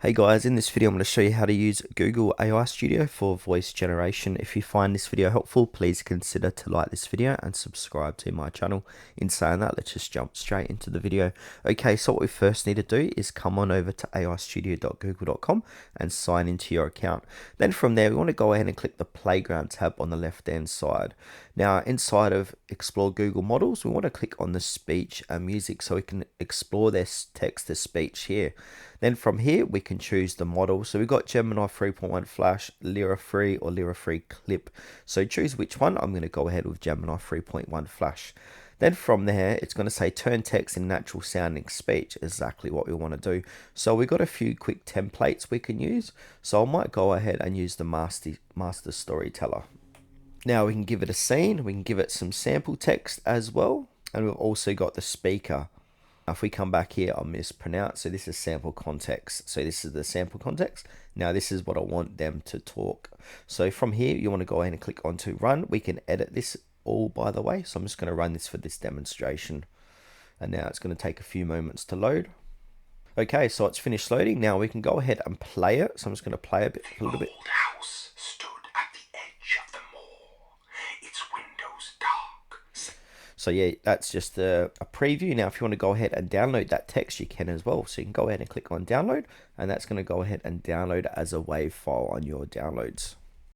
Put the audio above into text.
Hey guys, in this video I'm going to show you how to use Google AI Studio for voice generation. If you find this video helpful, please consider to like this video and subscribe to my channel. In saying that, let's just jump straight into the video. Okay, so what we first need to do is come on over to aistudio.google.com and sign into your account. Then from there, we want to go ahead and click the Playground tab on the left hand side. Now, inside of Explore Google Models, we want to click on the speech and music so we can explore this text to speech here. Then from here, we can choose the model. So we've got Gemini 3.1 Flash, Lyra 3 or Lyra 3 Clip. So choose which one. I'm going to go ahead with Gemini 3.1 Flash. Then from there, it's going to say turn text in natural sounding speech, exactly what we want to do. So we've got a few quick templates we can use. So I might go ahead and use the master storyteller. Now we can give it a scene, we can give it some sample text as well, and we've also got the speaker. Now if we come back here, I'll mispronounce, so this is sample context. So this is the sample context. Now this is what I want them to talk. So from here, you want to go ahead and click on to run. We can edit this all, by the way, so I'm just going to run this for this demonstration. And now it's going to take a few moments to load. Okay, so it's finished loading. Now we can go ahead and play it. So I'm just going to play a little bit. The old house stood at the edge of the moor, its windows dark. So yeah, that's just a preview. Now if you want to go ahead and download that text, you can as well. So you can go ahead and click on download, and that's going to go ahead and download as a WAV file on your downloads.